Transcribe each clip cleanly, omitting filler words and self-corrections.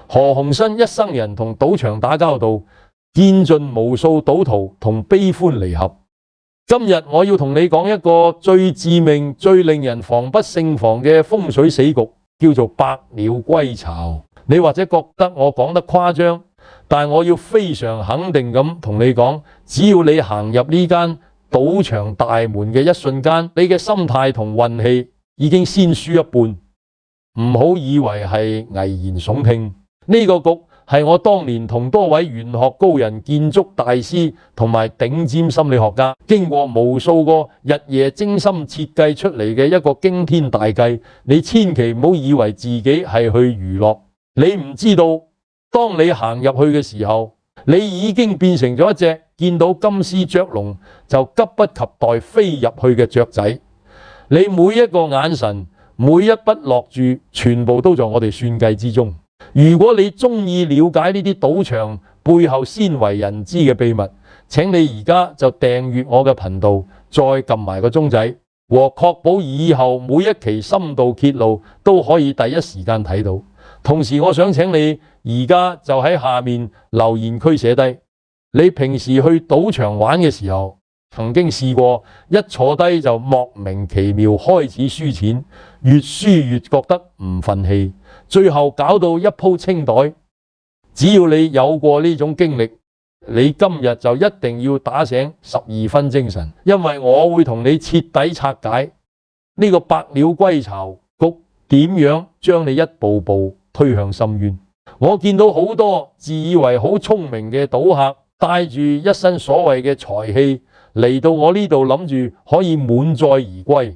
何鴻燊一生人同賭場打交道，見盡無數賭徒同悲歡離合。今日我要同你講一個最致命、最令人防不勝防嘅風水死局，叫做百鳥歸巢。你或者覺得我講得誇張，但我要非常肯定咁同你講，只要你行入呢間賭場大門嘅一瞬間，你嘅心態同運氣已經先輸一半。唔好以為係危言聳聽，呢個局係我當年同多位玄學高人、建築大師同埋頂尖心理學家經過無數個日夜精心設計出嚟嘅一個驚天大計。你千祈唔好以為自己係去娛樂，你唔知道當你行入去嘅時候，你已經變成咗一隻見到金絲雀籠就急不及待飛入去嘅雀仔。你每一個眼神，每一筆落注，全部都在我哋算計之中。如果你中意了解呢啲賭場背後鮮為人知嘅秘密，請你而家就訂閱我嘅頻道，再撳埋個鐘仔，和確保以後每一期深度揭露都可以第一時間睇到。同時我想請你而家就喺下面留言區寫低，你平時去賭場玩嘅時候，曾經試過一坐低就莫名其妙開始輸錢，越輸越覺得唔忿氣，最後搞到一鋪清袋。只要你有過呢種經歷，你今日就一定要打醒12分精神，因為我會同你徹底拆解呢個百鳥歸巢局點樣將你一步步推向深淵。我見到好多自以為好聰明嘅賭客帶住一身所謂嘅財氣嚟到我呢度，諗住可以滿載而歸，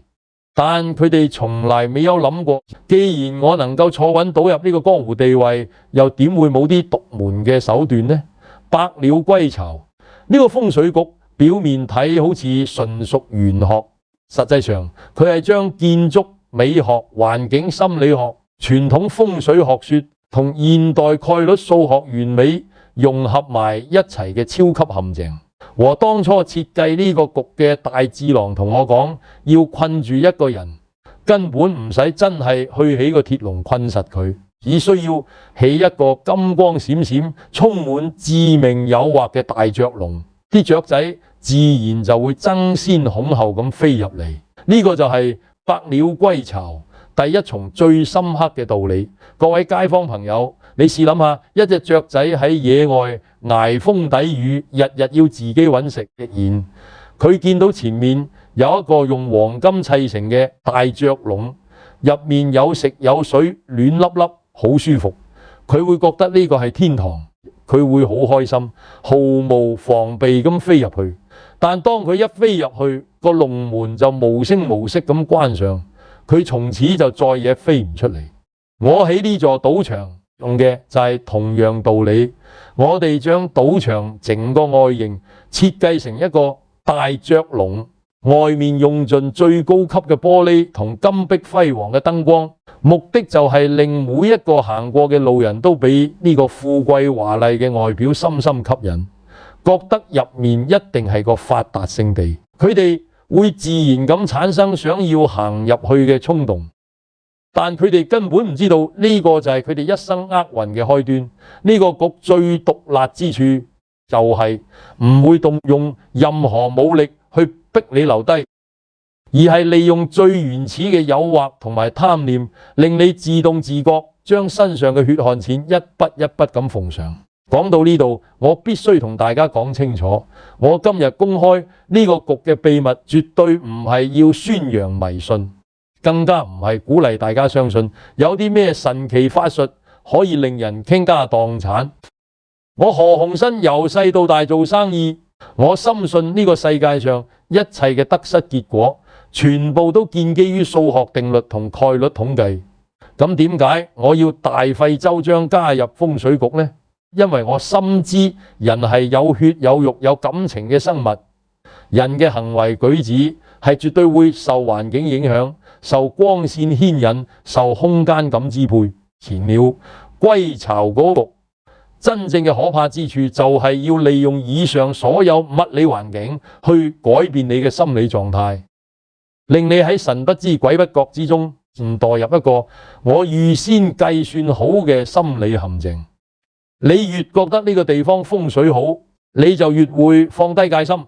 但佢哋從來未有諗過，既然我能夠坐穩賭入呢個江湖地位，又點會冇啲獨門嘅手段呢？百鳥歸巢呢個風水局表面睇好似純屬玄學，實際上佢係將建築美學、環境心理學、傳統風水學說同現代概率數學完美融合埋一齊嘅超級陷阱。和當初設計呢個局嘅大智囊同我講，要困住一個人，根本唔使真係去起個鐵籠困實佢，只需要起一個金光閃閃、充滿致命誘惑嘅大雀籠，啲雀仔自然就會爭先恐後咁飛入嚟。呢個就係百鳥歸巢第一重最深刻嘅道理。各位街坊朋友，你試諗下，一隻雀仔喺野外捱風抵雨，日日要自己揾食，然佢見到前面有一個用黃金砌成嘅大雀籠，入面有食有水，暖粒粒，好舒服，佢會覺得呢個係天堂，佢會好開心，毫無防備咁飛入去。但當佢一飛入去，個籠門就無聲無息咁關上，佢從此就再也飛唔出嚟。我喺呢座賭場用嘅就係同樣道理，我哋將賭場整個外形設計成一個大雀籠，外面用盡最高級嘅玻璃同金碧輝煌嘅燈光，目的就係令每一個行過嘅路人都俾呢個富貴華麗嘅外表深深吸引，覺得入面一定係個發達勝地，佢哋會自然咁產生想要行入去嘅衝動。但佢哋根本唔知道呢個就係佢哋一生厄運嘅開端。呢個局最毒辣之處就係唔會動用任何武力去逼你留低，而係利用最原始嘅誘惑同埋貪念，令你自動自覺將身上嘅血汗錢一筆一筆咁奉上。講到呢度，我必須同大家講清楚，我今日公開呢個局嘅秘密，絕對唔係要宣揚迷信，更加唔係鼓勵大家相信有啲咩神奇法術可以令人傾家蕩產。我何鴻燊由細到大做生意，我深信呢個世界上一切嘅得失結果，全部都建基於數學定律同概率統計。咁點解我要大費周章加入風水局呢？因為我深知人係有血有肉有感情嘅生物，人嘅行為舉止係絕對會受環境影響，受光線牽引，受空間感支配。前鳥歸巢嗰局真正嘅可怕之處，就係要利用以上所有物理環境去改變你嘅心理狀態，令你喺神不知鬼不覺之中唔墮入一個我預先計算好嘅心理陷阱。你越覺得呢個地方風水好，你就越會放低戒心。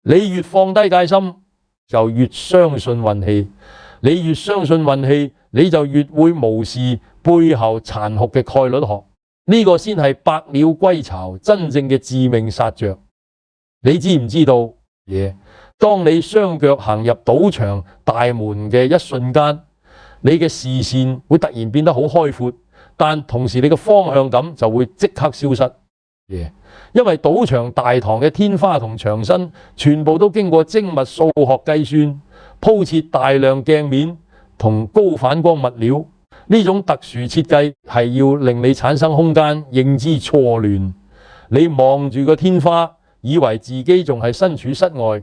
你越放低戒心，就越相信運氣。你越相信運氣，你就越會無視背後殘酷嘅概率學。呢個先係百鳥歸巢真正嘅致命殺着。你知唔知道？當你雙腳行入賭場大門嘅一瞬間，你嘅視線會突然變得好開闊，但同時你嘅方向感就會即刻消失。因為賭場大堂嘅天花同牆身全部都經過精密數學計算，鋪設大量鏡面同高反光物料。呢種特殊設計係要令你產生空間認知錯亂。你望住個天花，以為自己仲係身處室外，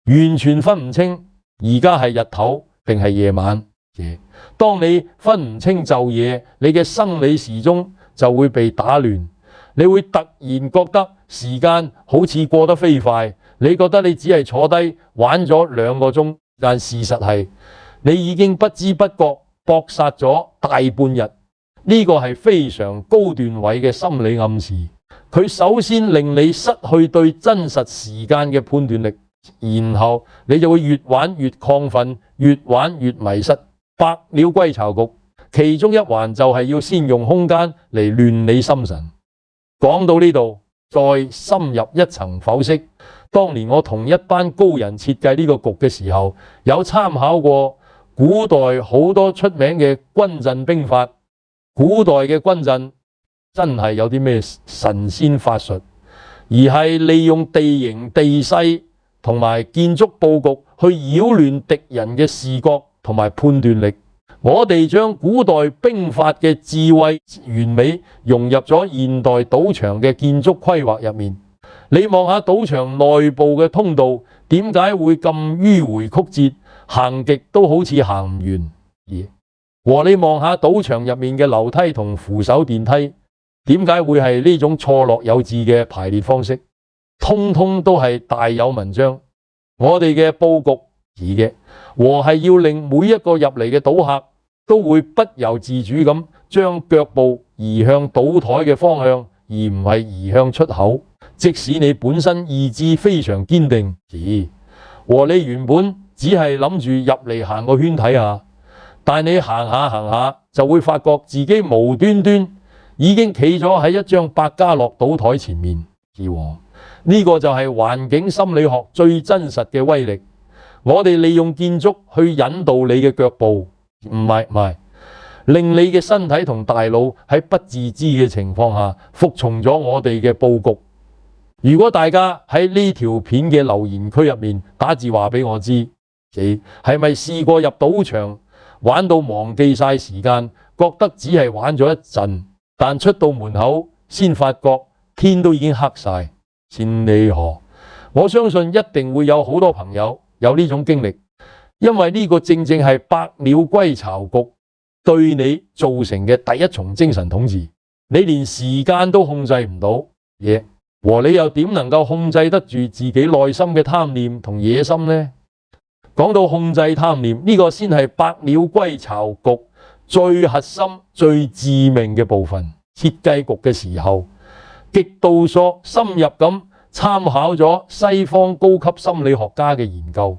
完全分唔清而家係日頭定係夜晚。當你分唔清晝夜，你嘅生理時鐘就會被打亂。你會突然覺得時間好似過得飛快，你覺得你只係坐低玩咗2個鐘，但事實係你已經不知不覺搏殺咗大半日。呢個係非常高段位嘅心理暗示。佢首先令你失去對真實時間嘅判斷力，然後你就會越玩越亢奮，越玩越迷失。百鳥歸巢局其中一環就係要先用空間嚟亂你心神。講到呢度，再深入一層剖析。當年我同一班高人設計呢個局嘅時候，有參考過古代好多出名嘅軍陣兵法。古代嘅軍陣真係有啲咩神仙法術，而係利用地形地勢同埋建築佈局去擾亂敵人嘅視覺同埋判斷力。我哋將古代兵法嘅智慧完美融入咗現代賭場嘅建築規劃入面。你望下賭場內部嘅通道，點解會咁迂迴曲折，行極都好似行唔完？和你望下賭場入面嘅樓梯同扶手電梯，點解會係呢種錯落有致嘅排列方式？通通都係大有文章。我哋嘅佈局和係要令每一個入嚟嘅賭客都會不由自主咁將腳步移向賭台嘅方向，而唔係移向出口。即使你本身意志非常堅定，和你原本只係諗住入嚟行個圈睇下，但你行下行下就會發覺自己無端端已經企咗喺一張百家樂賭台前面。呢個就係環境心理學最真實嘅威力。我哋利用建築去引導你嘅腳步，唔係令你嘅身體同大腦喺不自知嘅情況下服從咗我哋嘅佈局。如果大家喺呢條片嘅留言區入面打字話俾我知，你係咪試過入賭場玩到忘記晒時間，覺得只係玩咗一陣，但出到門口先發覺天都已經黑晒？千里河，我相信一定會有好多朋友有呢種經歷，因為呢個正正係百鳥歸巢局對你造成嘅第一重精神統治。你連時間都控制唔到，和你又點能夠控制得住自己內心嘅貪念同野心呢？講到控制貪念，呢個先係百鳥歸巢局最核心、最致命嘅部分。設計局嘅時候，極度深入咁參考咗西方高級心理學家嘅研究，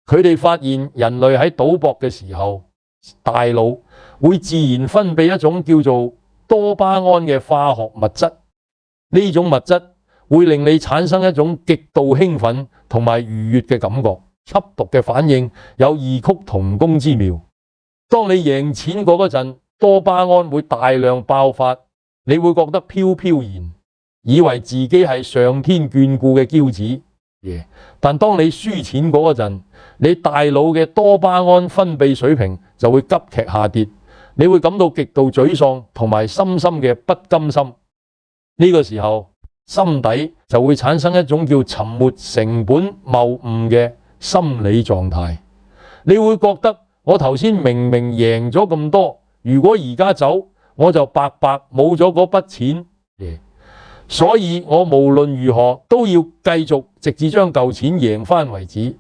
佢哋發現人類喺賭博嘅時候，大腦會自然分泌一種叫做多巴胺嘅化學物質。呢種物質會令你產生一種極度興奮同埋愉悅嘅感覺，緝毒嘅反應有異曲同工之妙。當你贏錢嗰陣，多巴胺會大量爆發，你會覺得飄飄然，以為自己係上天眷顧嘅驕子。但當你輸錢嗰陣，你大腦嘅多巴胺分泌水平就會急劇下跌，你會感到極度沮喪同埋深深嘅不甘心。呢個時候，心底就會產生一種叫沉沒成本謬誤嘅心理狀態。你會覺得我頭先明明贏咗咁多，如果而家走，我就白白冇咗嗰筆錢。所以我無論如何都要繼續直至將舊錢贏翻為止。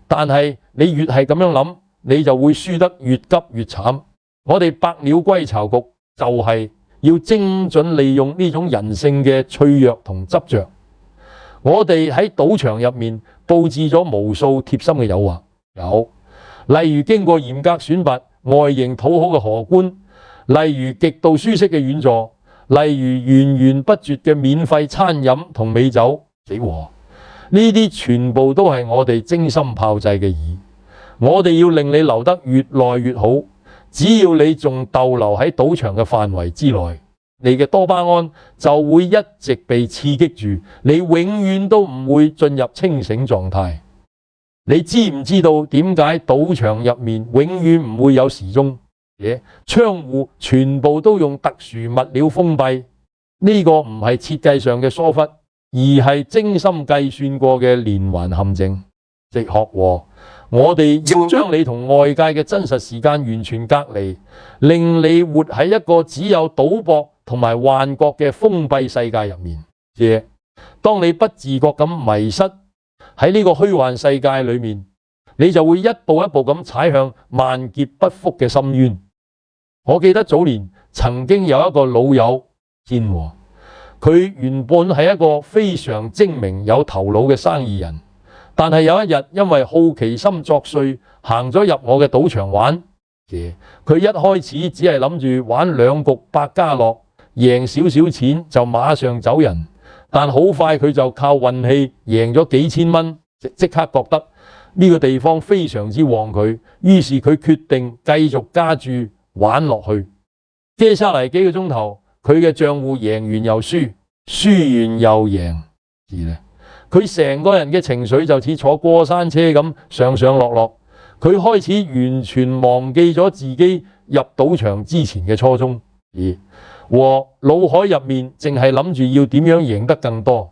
但係你越係咁樣諗，你就會輸得越急越慘。我哋百鳥歸巢局就係要精準利用呢種人性嘅脆弱同執着。我哋喺賭場入面佈置咗無數貼心嘅誘惑，有例如經過嚴格選拔、外形討好嘅荷官，例如極度舒適嘅院座，例如源源不絕嘅免費餐飲同美酒，死和！呢啲全部都係我哋精心炮製嘅饴。我哋要令你留得越耐越好，只要你仲逗留喺賭場嘅範圍之內，你嘅多巴胺就會一直被刺激住，你永遠都唔會進入清醒狀態。你知唔知道點解賭場入面永遠唔會有時鐘？窗戶全部都用特殊物料封閉，呢個唔係設計上嘅疏忽，而係精心計算過嘅連環陷阱。直學和我哋要將你同外界嘅真實時間完全隔離，令你活喺一個只有賭博同埋幻覺嘅封閉世界入面。當你不自覺咁迷失喺呢個虛幻世界裏面，你就會一步一步咁踩向萬劫不復嘅深淵。我記得早年曾經有一個老友天和，佢原本係一個非常精明有頭腦嘅生意人，但係有一日因為好奇心作祟，行咗入我嘅賭場玩。佢一開始只係諗住玩2局百家樂，贏少少錢就馬上走人。但好快佢就靠運氣贏咗幾千蚊，即刻覺得呢個地方非常之旺佢，於是佢決定繼續加注玩落去。接下嚟幾個鐘頭，佢嘅賬戶贏完又輸，輸完又贏，佢成個人嘅情緒就似坐過山車咁上上落落。佢開始完全忘記咗自己入賭場之前嘅初衷，和腦海入面淨係諗住要點樣贏得更多。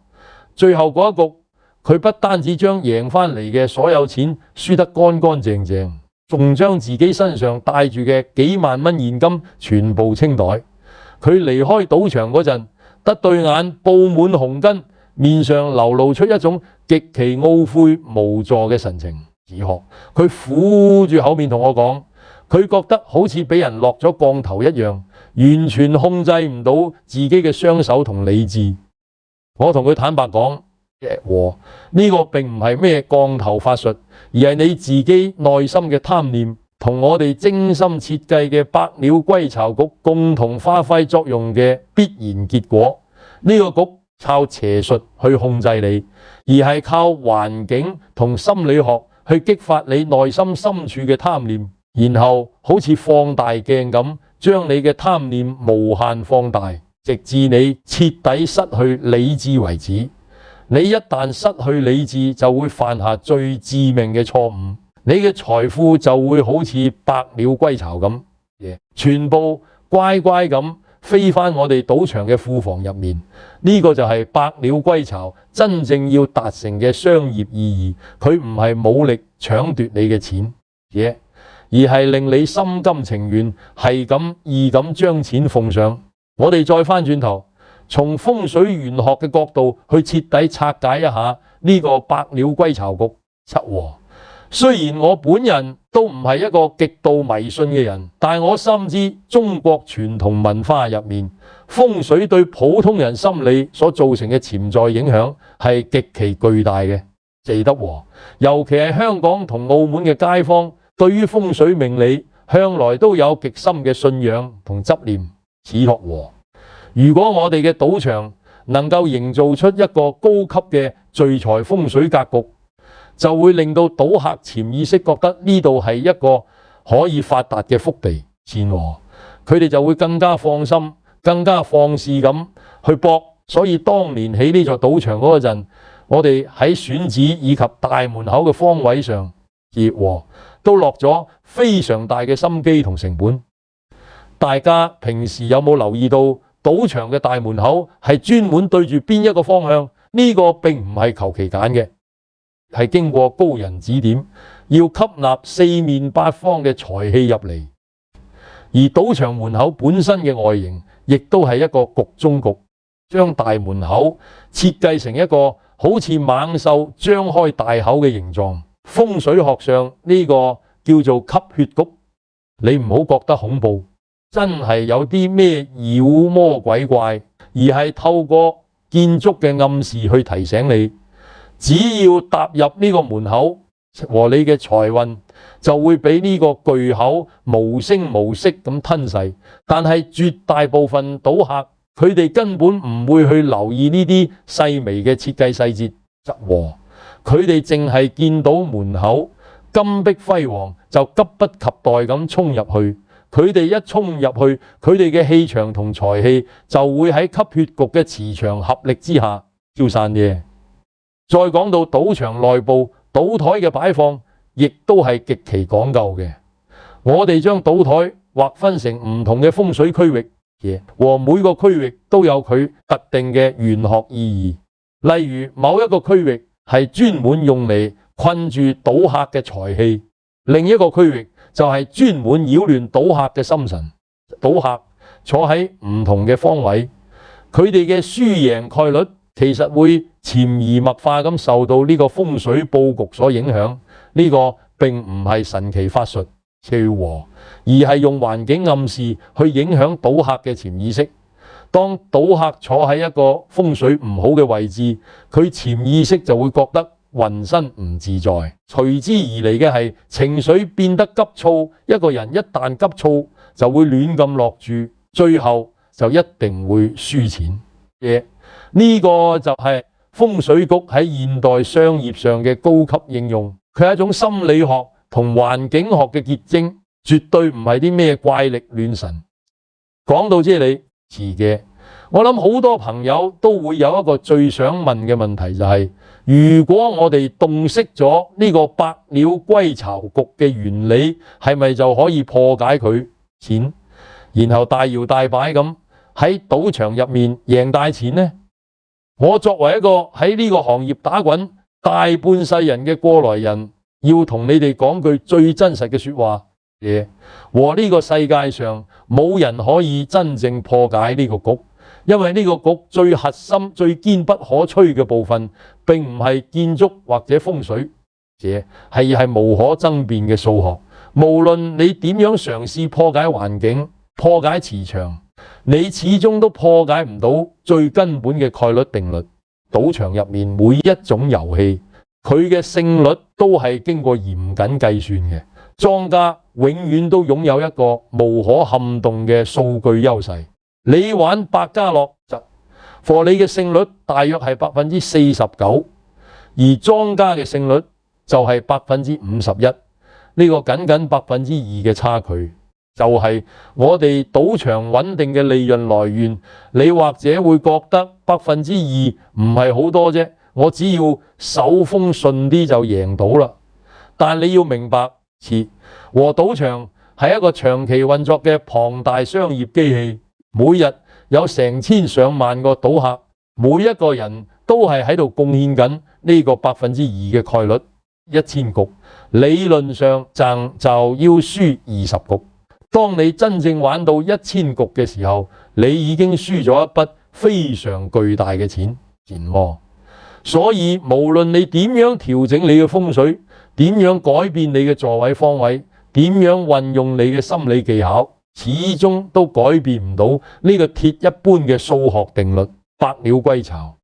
最後嗰一局，佢不單止將贏翻嚟嘅所有錢輸得乾乾淨淨，仲將自己身上帶住嘅幾萬蚊現金全部清袋。佢離開賭場嗰陣，得對眼布滿紅筋，面上流露出一種極其懊悔無助嘅神情。佢苦住口面同我講，佢覺得好似俾人落咗降頭一樣，完全控制唔到自己嘅雙手同理智。我同佢坦白講，呢個並唔係咩降頭法術，而係你自己內心嘅貪念同我哋精心設計嘅百鳥歸巢局共同發揮作用嘅必然結果。呢個局靠邪術去控制你，而係靠環境同心理學去激發你內心深處嘅貪念，然後好似放大鏡咁，將你嘅貪念無限放大，直至你徹底失去理智為止。你一旦失去理智，就會犯下最致命嘅錯誤，你嘅財富就會好似百鳥歸巢咁，全部乖乖咁飛返我哋賭場嘅庫房入面。呢個就係百鳥歸巢真正要達成嘅商業意義。佢唔係武力搶奪你嘅錢，而係令你心甘情願係咁意咁將錢奉上。我哋再返轉頭，從風水玄學嘅角度去徹底拆解一下呢個百鳥歸巢局七和。雖然我本人都唔係一個極度迷信嘅人，但我深知中國傳統文化入面，風水對普通人心理所造成嘅潛在影響係極其巨大嘅。記得和，尤其係香港同澳門嘅街坊，對於風水命理向來都有極深嘅信仰同執念。此學和，如果我哋嘅賭場能夠營造出一個高級嘅聚財風水格局，就會令到賭客潛意識覺得呢度係一個可以發達嘅福地，佢哋就會更加放心、更加放肆咁去搏。所以當年起呢座賭場嗰陣，我哋喺選址以及大門口嘅方位上，都落咗非常大嘅心機同成本。大家平時有冇留意到賭場嘅大門口係專門對住邊一個方向？呢個並唔係求其揀嘅，係經過高人指點，要吸納四面八方嘅財氣入嚟。而賭場門口本身嘅外形亦都係一個局中局，將大門口設計成一個好似猛獸張開大口嘅形狀。風水學上呢個叫做吸血谷。你唔好覺得恐怖，真係有啲咩妖魔鬼怪，而係透過建築嘅暗示去提醒你，只要踏入呢個門口和你嘅財運就會俾呢個巨口無聲無息咁吞噬。但係絕大部分賭客佢哋根本唔會去留意呢啲細微嘅設計細節，佢哋淨係見到門口金碧輝煌就急不及待咁衝入去。佢哋一衝入去，佢哋嘅氣場同財氣就會喺吸血局嘅磁場合力之下消散嘅。再講到賭場內部賭台嘅擺放，亦都係極其講究嘅。我哋將賭台劃分成唔同嘅風水區域，和每個區域都有佢特定嘅玄學意義。例如某一個區域係專門用嚟困住賭客嘅財氣，另一個區域就係專門擾亂賭客嘅心神。賭客坐喺唔同嘅方位，佢哋嘅輸贏概率其實會潛移默化咁受到呢個風水佈局所影響。呢個並唔係神奇法術調和，而係用環境暗示去影響賭客嘅潛意識。當賭客坐喺一個風水唔好嘅位置，佢潛意識就會覺得渾身唔自在，隨之而嚟嘅係情緒變得急躁。一個人一旦急躁，就會亂咁落注，最後就一定會輸錢。呢個就係風水局喺現代商業上嘅高級應用，佢係一種心理學同環境學嘅結晶，絕對唔係啲咩怪力亂神。講到這裡遲嘅，我諗好多朋友都會有一個最想問嘅問題，就係如果我哋洞悉咗呢個百鳥歸巢局嘅原理，係咪就可以破解佢錢，然後大搖大擺咁喺賭場入面贏大錢呢？我作為一個喺呢個行業打滾大半世人嘅過來人，要同你哋講句最真實嘅說話，和呢個世界上冇人可以真正破解呢個局，因為呢個局最核心、最堅不可摧嘅部分，並唔係建築或者風水，係無可爭辯嘅數學。無論你點樣嘗試破解環境、破解磁場，你始終都破解唔到最根本嘅概率定律。賭場入面每一種遊戲，佢嘅勝率都係經過嚴謹計算嘅。莊家永遠都擁有一個無可撼動嘅數據優勢。你玩百家樂，你嘅勝率大約係49%，而莊家嘅勝率就係51%。呢個僅僅2%嘅差距，就係我哋賭場穩定嘅利潤來源。你或者會覺得2%唔係好多啫，我只要手風順啲就贏到啦。但你要明白，和賭場係一個長期運作嘅龐大商業機器，每日有成千上萬個賭客，每一個人都係喺度貢獻緊呢個2%嘅概率。1000局理論上就要輸20局。當你真正玩到1000局嘅時候，你已經輸咗一筆非常巨大嘅錢。所以無論你點樣調整你嘅風水，點樣改變你嘅座位方位，點樣運用你嘅心理技巧，始終都改變唔到呢個鐵一般嘅數學定律，百鳥歸巢。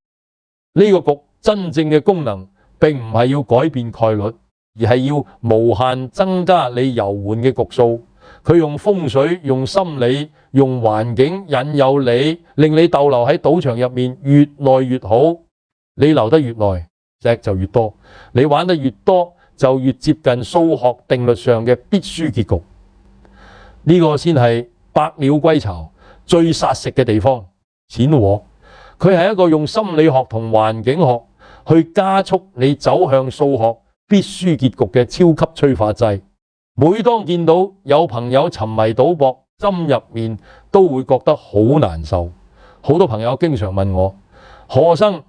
呢個局真正嘅功能並唔係要改變概率，而係要無限增加你遊玩嘅局數。佢用風水、用心理、用環境引誘你，令你逗留喺賭場入面越耐越好。你留得越耐，隻就越多；你玩得越多，就越接近數學定律上嘅必輸結局。呢個先係百鳥歸巢最殺食嘅地方。錢和佢係一個用心理學同環境學去加速你走向數學必輸結局嘅超級催化劑。每當見到有朋友沉迷賭博，心入面都會覺得好難受。好多朋友經常問我：何生，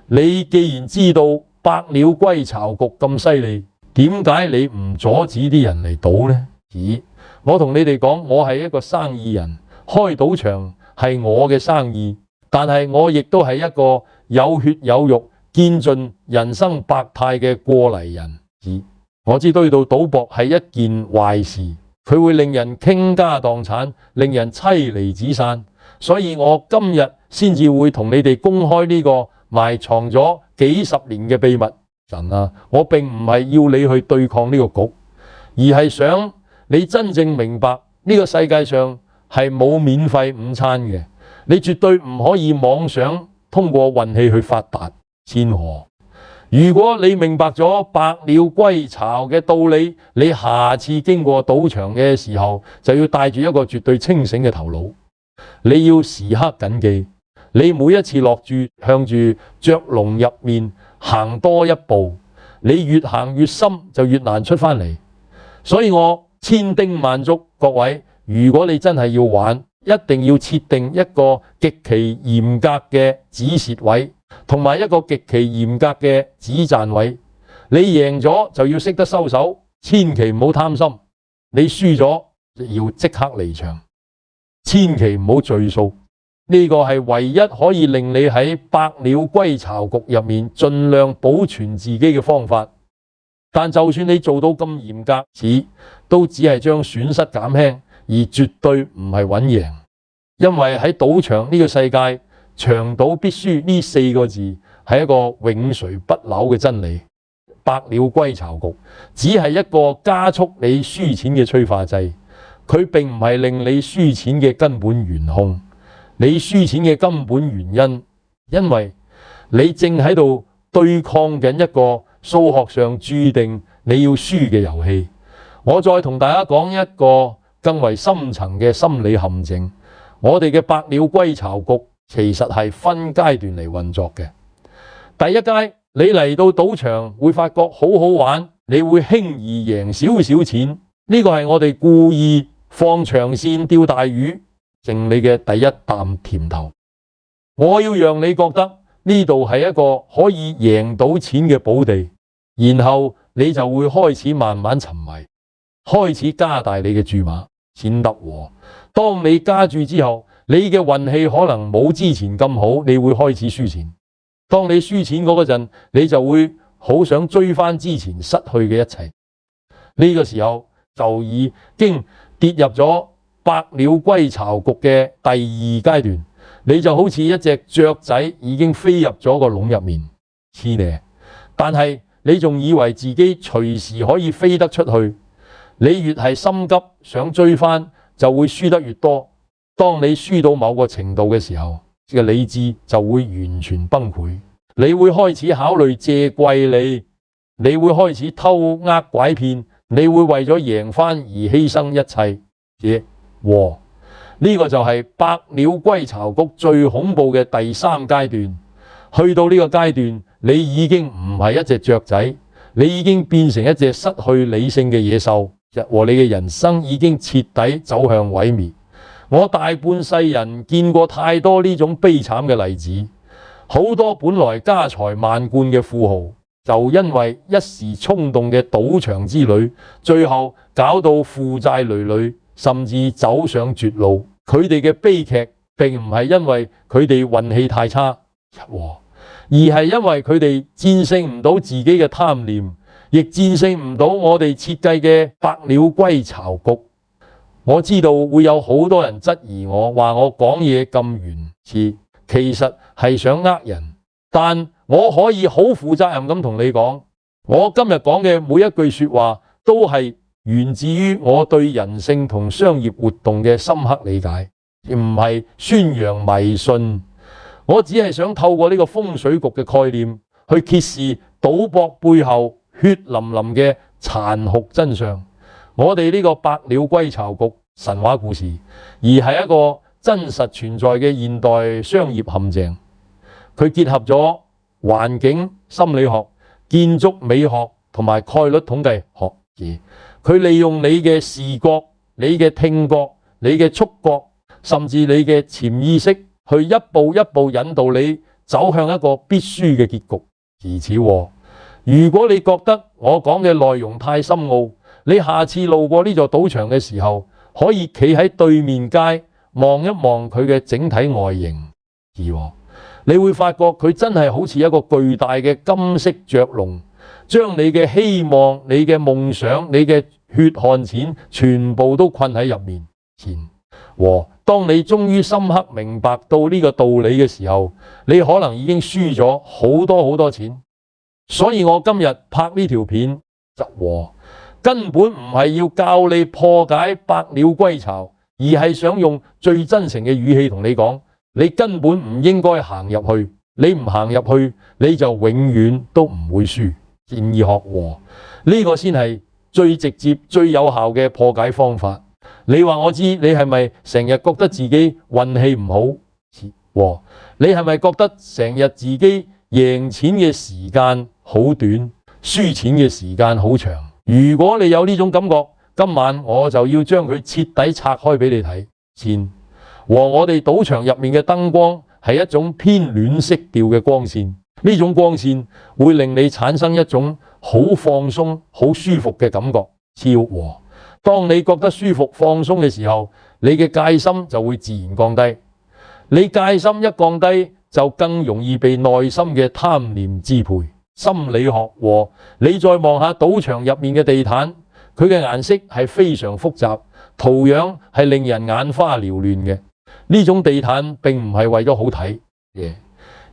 你既然知道百鳥歸巢局咁犀利，點解你唔阻止啲人嚟賭呢？我同你哋講，我係一個生意人，開賭場係我嘅生意，但係我亦都係一個有血有肉、見盡人生百態嘅過嚟人。我知道賭博係一件壞事，佢會令人傾家蕩產，令人妻離子散。所以我今日先至會同你哋公開呢個埋藏咗幾十年嘅秘密。神啊，我並唔係要你去對抗呢個局，而係想你真正明白呢個世界上係冇免費午餐嘅。你絕對唔可以妄想通過運氣去發達。千何，如果你明白咗百鳥歸巢嘅道理，你下次經過賭場嘅時候，就要帶住一個絕對清醒嘅頭腦。你要時刻謹記，你每一次落注向住雀籠入面行多一步，你越行越深，就越難出返嚟。所以我千叮萬囑各位，如果你真係要玩，一定要設定一個極其嚴格嘅止蝕位，同埋一個極其嚴格嘅止賺位。你贏咗就要識得收手，千祈唔好貪心。你輸咗要即刻離場，千祈唔好贅數。呢個係唯一可以令你喺百鳥歸巢局入面盡量保存自己嘅方法。但就算你做到咁嚴格，都只係將損失減輕，而絕對唔係穩贏。因為喺賭場呢個世界，長賭必輸呢4個字係一個永垂不朽嘅真理。百鳥歸巢局只係一個加速你輸錢嘅催化劑，佢並唔係令你輸錢嘅根本元兇。你輸錢嘅根本原因，因為你正喺度對抗緊一個數學上注定你要輸嘅遊戲。我再同大家講一個更為深層嘅心理陷阱。我哋嘅百鳥歸巢局其實係分階段嚟運作嘅。第一階，你嚟到賭場會發覺好好玩，你會輕易贏少少錢。呢個係我哋故意放長線釣大魚，剩你嘅第一啖甜頭。我要讓你覺得呢度係一個可以贏到錢嘅寶地，然後你就會開始慢慢沉迷，開始加大你嘅注碼，錢得喎。當你加注之後，你嘅運氣可能冇之前咁好，你會開始輸錢。當你輸錢嗰陣，你就會好想追翻之前失去嘅一切。呢個時候就已經跌入咗百鳥歸巢局嘅第2階段，你就好似一隻雀仔已經飛入咗個籠入面，黐呢。但係你仲以為自己隨時可以飛得出去，你越係心急想追翻，就會輸得越多。當你輸到某個程度嘅時候，嘅理智就會完全崩潰。你會開始考慮借貴利，你會開始偷呃拐騙，你會為咗贏翻而犧牲一切。呢個就係百鳥歸巢局最恐怖嘅第3階段。去到呢個階段，你已經唔係一隻雀仔，你已經變成一隻失去理性嘅野獸，和你嘅人生已經徹底走向毀滅。我大半世人見過太多呢種悲慘嘅例子，好多本來家財萬貫嘅富豪，就因為一時衝動嘅賭場之旅，最後搞到負債累累，甚至走上絕路。佢哋嘅悲劇並唔係因為佢哋運氣太差，而係因為佢哋戰勝唔到自己嘅貪念，亦戰勝唔到我哋設計嘅百鳥歸巢局。我知道會有好多人質疑我，話我講嘢咁原始，其實係想呃人。但我可以好負責任咁同你講，我今日講嘅每一句說話都係源自於我對人性同商業活動嘅深刻理解，而唔係宣揚迷信。我只係想透過呢個風水局嘅概念，去揭示賭博背後血淋淋嘅殘酷真相。我哋呢個百鳥歸巢局神話故事，而係一個真實存在嘅現代商業陷阱。佢結合咗環境心理學、建築美學同埋概率統計學。佢利用你嘅視覺、你嘅聽覺、你嘅觸覺，甚至你嘅潛意識，去一步一步引導你走向一個必輸嘅結局。如此，如果你覺得我講嘅內容太深奧，你下次路過呢座賭場嘅時候，可以企喺對面街望一望佢嘅整體外形，你會發覺佢真係好似一個巨大嘅金色雀籠，將你嘅希望、你嘅夢想、你嘅血汗錢全部都困喺入面。當你終於深刻明白到呢個道理嘅時候，你可能已經輸咗好多好多錢。所以我今日拍呢條片根本唔係要教你破解百鳥歸巢，而係想用最真誠嘅語氣同你講，你根本唔應該行入去，你唔行入去，你就永遠都唔會輸。建議學和呢個先係最直接、最有效嘅破解方法。你話我知，你係咪成日覺得自己運氣唔好？你係咪覺得成日自己贏錢嘅時間好短，輸錢嘅時間好長？如果你有呢種感覺，今晚我就要將佢徹底拆開俾你睇。和我哋賭場入面嘅燈光係一種偏暖色調嘅光線，呢種光線會令你產生一種好放鬆、好舒服嘅感覺。當你覺得舒服放鬆嘅時候，你嘅戒心就會自然降低。你戒心一降低，就更容易被內心嘅貪念支配。心理學和你再望下賭場入面嘅地毯，佢嘅顏色係非常複雜，圖樣係令人眼花繚亂嘅。呢種地毯並唔係為咗好睇嘅，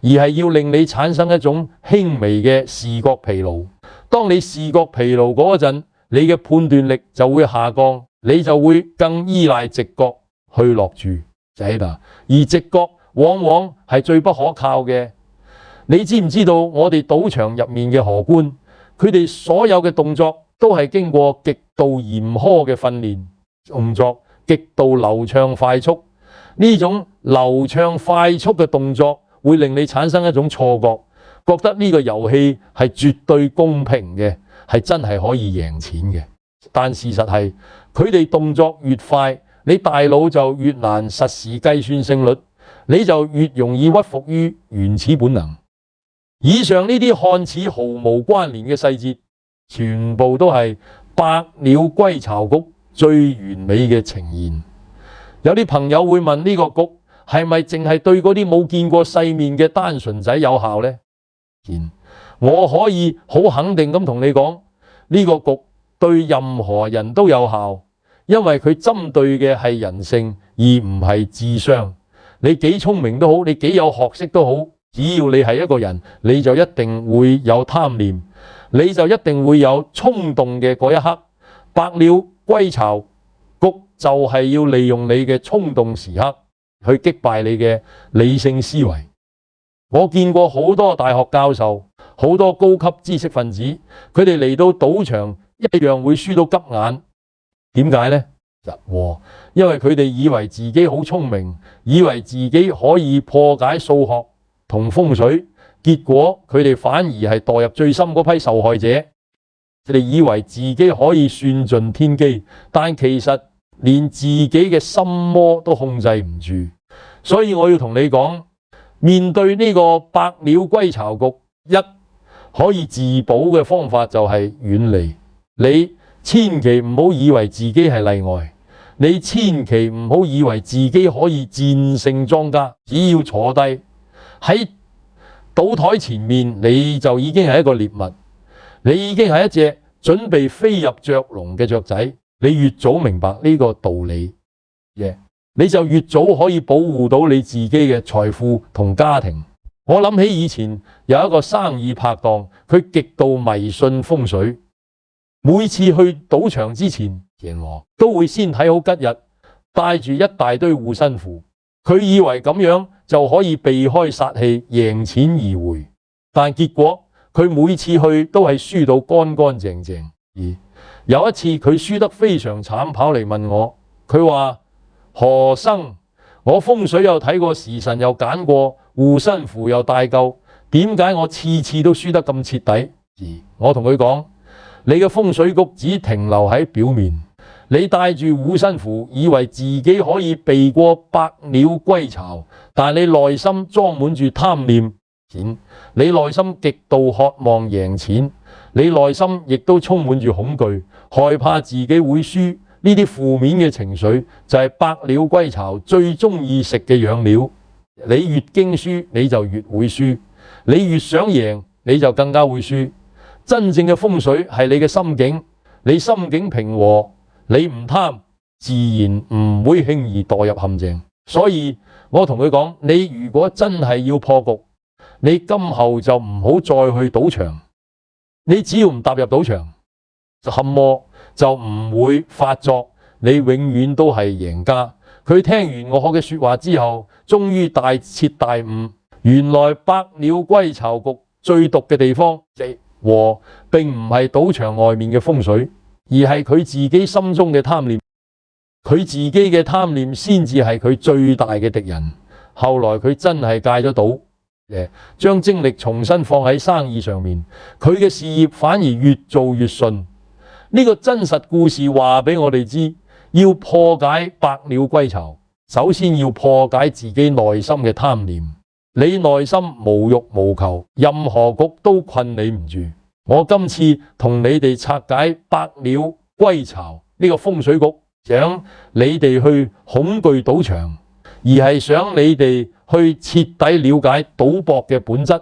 而係要令你產生一種輕微嘅視覺疲勞。當你視覺疲勞嗰陣，你嘅判斷力就會下降，你就會更依賴直覺去落注，而直覺往往係最不可靠嘅。你知唔知道我哋賭場入面嘅荷官，佢哋所有嘅動作都係經過極度嚴苛嘅訓練，動作極度流暢快速。呢種流暢快速嘅動作會令你產生一種錯覺，覺得呢個遊戲係絕對公平嘅，係真係可以贏錢嘅。但事實係，佢哋動作越快，你大腦就越難實時計算勝率，你就越容易屈服於原始本能。以上呢啲看似毫無關聯嘅細節，全部都係百鳥歸巢局最完美嘅呈現。有啲朋友會問，呢個局係咪淨係對嗰啲冇見過世面嘅單純仔有效呢？我可以好肯定咁同你講，呢個局對任何人都有效，因為佢針對嘅係人性，而唔係智商。你幾聰明都好，你幾有學識都好，只要你係一個人，你就一定會有貪念，你就一定會有衝動嘅嗰一刻。百鳥歸巢局就係要利用你嘅衝動時刻去擊敗你嘅理性思維。我見過好多大學教授，好多高級知識分子，佢哋嚟到賭場一樣會輸到急眼。點解呢？因為佢哋以為自己好聰明，以為自己可以破解數學同風水，結果佢哋反而係墮入最深嗰批受害者。佢哋以為自己可以算盡天機，但其實連自己嘅心魔都控制唔住。所以我要同你講，面對呢個百鳥歸巢局，一可以自保嘅方法就係遠離。你千祈唔好以為自己係例外，你千祈唔好以為自己可以戰勝莊家。只要坐低喺賭台前面，你就已經係一個獵物，你已經係一隻準備飛入雀籠嘅雀仔。你越早明白呢個道理，你就越早可以保護到你自己嘅財富同家庭。我諗起以前有一個生意拍檔，佢極度迷信風水，每次去賭場之前都會先睇好吉日，帶住一大堆護身符。佢以為咁樣就可以避開煞氣，贏錢而回。但結果佢每次去都係輸到乾乾淨淨。有一次佢輸得非常慘，跑嚟問我，佢話：何生，我風水又睇過，時辰又揀過，護身符又帶夠，點解我次次都輸得咁徹底？我同佢講：你嘅風水局只停留喺表面，你帶住護身符，以為自己可以避過百鳥歸巢，但你內心裝滿住貪念，你內心極度渴望贏錢，你內心亦都充滿住恐懼，害怕自己會輸。呢啲負面嘅情緒就係百鳥歸巢最中意食嘅養料。你越驚輸，你就越會輸；你越想贏，你就更加會輸。真正嘅風水係你嘅心境，你心境平和，你唔貪，自然唔會輕易墮入陷阱。所以我同佢講，你如果真係要破局，你今後就唔好再去賭場。你只要唔踏入賭場，陷魔就唔會發作，你永遠都係贏家。佢聽完我嘅說話之後，終於大徹大悟，原來百鳥歸巢局最毒嘅地方和並唔係賭場外面嘅風水，而係佢自己心中嘅貪念。佢自己嘅貪念先至係佢最大嘅敵人。後來佢真係戒咗賭，將精力重新放喺生意上面，佢嘅事業反而越做越順。呢個真實故事話俾我哋知，要破解百鳥歸巢，首先要破解自己內心嘅貪念。你內心無欲無求，任何局都困你唔住。我今次同你哋拆解百鳥歸巢呢個風水局，想你哋去恐懼賭場，而係想你哋去徹底了解賭博嘅本質。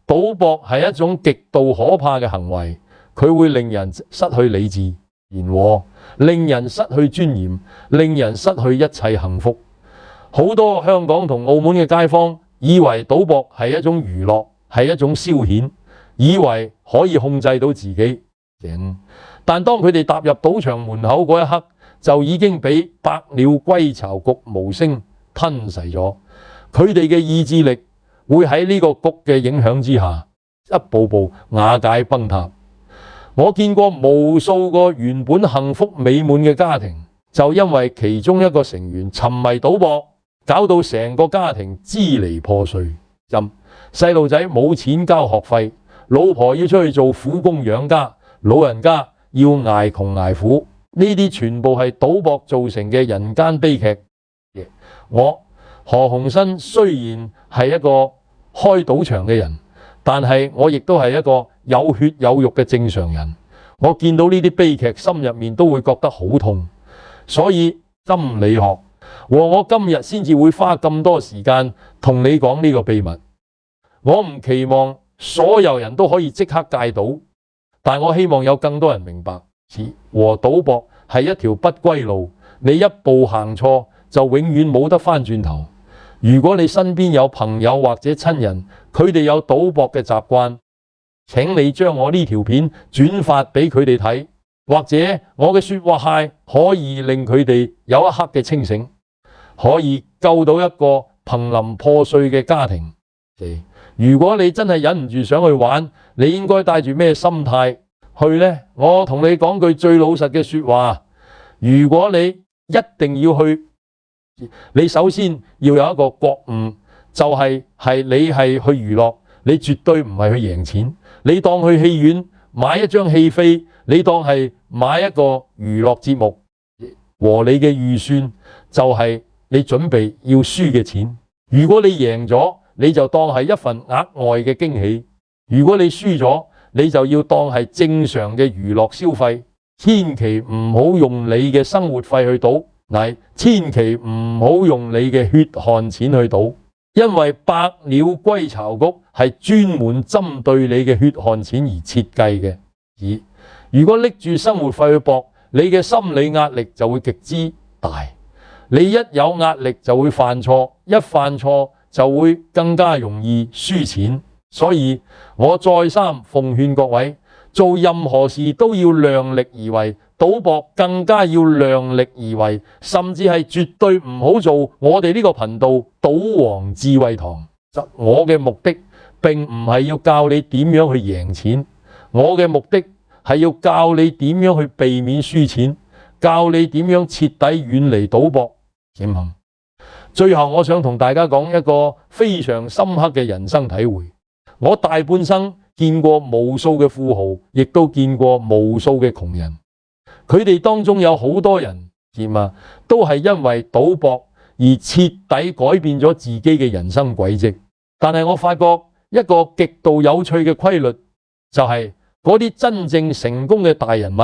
賭博係一種極度可怕嘅行為，佢會令人失去理智、言和，令人失去尊嚴，令人失去一切幸福。好多香港同澳門嘅街坊以為賭博係一種娛樂，係一種消遣，以為可以控制到自己。但當佢哋踏入賭場門口嗰一刻，就已經俾百鳥歸巢局無聲吞噬咗。佢哋嘅意志力會喺呢個局嘅影響之下，一步步瓦解崩塌。我見過無數個原本幸福美滿嘅家庭，就因為其中一個成員沉迷賭博，搞到成個家庭支離破碎。細路仔冇錢交學費，老婆要出去做苦工養家，老人家要捱窮捱苦。呢啲全部係賭博造成嘅人間悲劇。我何鴻燊雖然係一個開賭場嘅人，但係我亦都係一個有血有肉嘅正常人。我見到呢啲悲劇，心入面都會覺得好痛。所以心理學和我今日先至會花咁多時間同你講呢個秘密。我唔期望所有人都可以即刻戒賭，但我希望有更多人明白，和賭博係一條不歸路，你一步行錯就永遠冇得返轉頭。如果你身邊有朋友或者親人，佢哋有賭博嘅習慣，請你將我呢條片轉發俾佢哋睇，或者我嘅說話係可以令佢哋有一刻嘅清醒，可以救到一個瀕臨破碎嘅家庭。如果你真係忍唔住想去玩，你應該帶住咩心態去呢？我同你講句最老實嘅說話，如果你一定要去，你首先要有一個覺悟，就係你係去娛樂，你絕對唔係去贏錢。你當去戲院買一張戲飛，你當係買一個娛樂節目，和你嘅預算就係你準備要輸嘅錢。如果你贏咗，你就當係一份額外嘅驚喜；如果你輸咗，你就要當係正常嘅娛樂消費。千祈唔好用你嘅生活費去賭，千祈唔好用你嘅血汗錢去賭，因為百鳥歸巢局係專門針對你嘅血汗錢而設計嘅。而如果拎住生活費去搏，你嘅心理壓力就會極之大。你一有壓力就會犯錯，一犯錯就會更加容易輸錢。所以我再三奉勸各位，做任何事都要量力而為，賭博更加要量力而為，甚至係絕對唔好做我哋呢個頻道賭王智慧堂。我嘅目的並唔係要教你點樣去贏錢，我嘅目的係要教你點樣去避免輸錢，教你點樣徹底遠離賭博。最後我想同大家講一個非常深刻嘅人生體會。我大半生見過無數嘅富豪，亦都見過無數嘅窮人。佢哋當中有好多人都係因為賭博而徹底改變咗自己嘅人生軌跡。但係我發覺一個極度有趣嘅規律，就係嗰啲真正成功嘅大人物，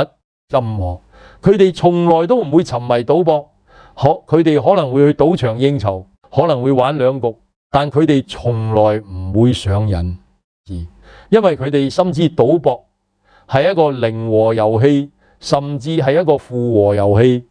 佢哋從來都唔會沉迷賭博。佢哋可能會去賭場應酬，可能會玩兩局，但佢哋從來唔會上癮，因為佢哋深知賭博係一個零和遊戲，甚至係一個負和遊戲。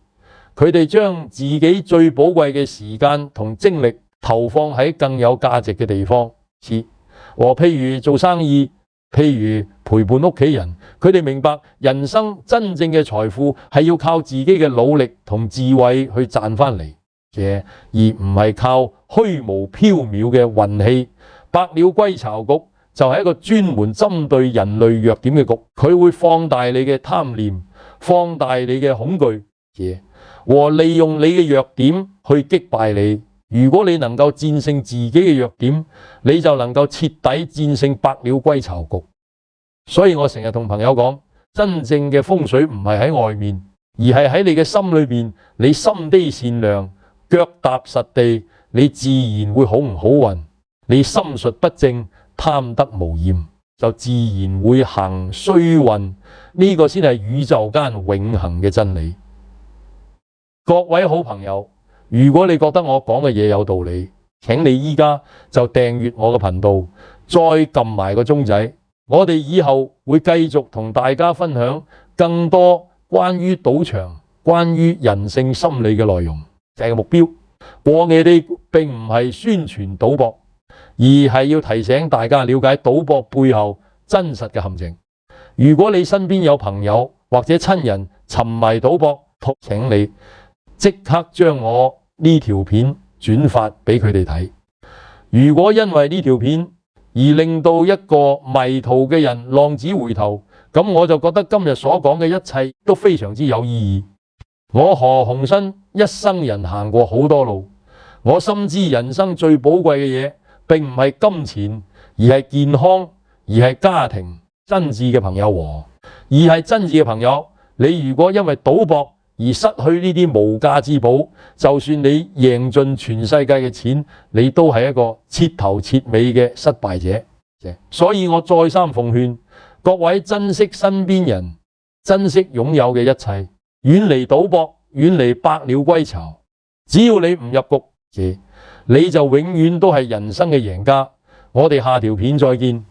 佢哋將自己最寶貴嘅時間同精力投放喺更有價值嘅地方，譬如做生意，譬如陪伴屋企人。佢哋明白人生真正嘅財富係要靠自己嘅努力同智慧去賺翻嚟嘅，而唔係靠虛無縹緲嘅運氣。百鳥歸巢局就係一個專門針對人類弱點嘅局，佢會放大你嘅貪念，放大你嘅恐懼和利用你嘅弱點去擊敗你。如果你能夠戰勝自己嘅弱點，你就能夠徹底戰勝百鳥歸巢局。所以我成日同朋友講，真正嘅風水唔係喺外面，而係喺你嘅心裏面。你心地善良，腳踏實地，你自然會好唔好運。你心術不正，貪得無厭，就自然會行衰運。呢個先係宇宙間永恆嘅真理。各位好朋友，如果你覺得我講嘅嘢有道理，請你依家就訂閱我嘅頻道，再撳埋個鐘仔。我哋以後會繼續同大家分享更多關於賭場、關於人性心理嘅內容。這個目標，過夜地並唔係宣傳賭博，而係要提醒大家了解賭博背後真實嘅陷阱。如果你身邊有朋友或者親人沉迷賭博，請你即刻將我呢條片轉發俾佢哋睇。如果因為呢條片而令到一個迷途嘅人浪子回頭，咁我就覺得今日所講嘅一切都非常之有意義。我何鴻燊一生人行過好多路，我深知人生最寶貴嘅嘢並唔係金錢，而係健康，而係家庭，真摯嘅朋友而係真摯嘅朋友。你如果因為賭博而失去呢啲無價之寶，就算你贏盡全世界嘅錢，你都係一個徹頭徹尾嘅失敗者。所以我再三奉勸各位，珍惜身邊人，珍惜擁有嘅一切，遠離賭博，遠離百鳥歸巢。只要你唔入局，你就永遠都係人生嘅贏家。我哋下條片再見。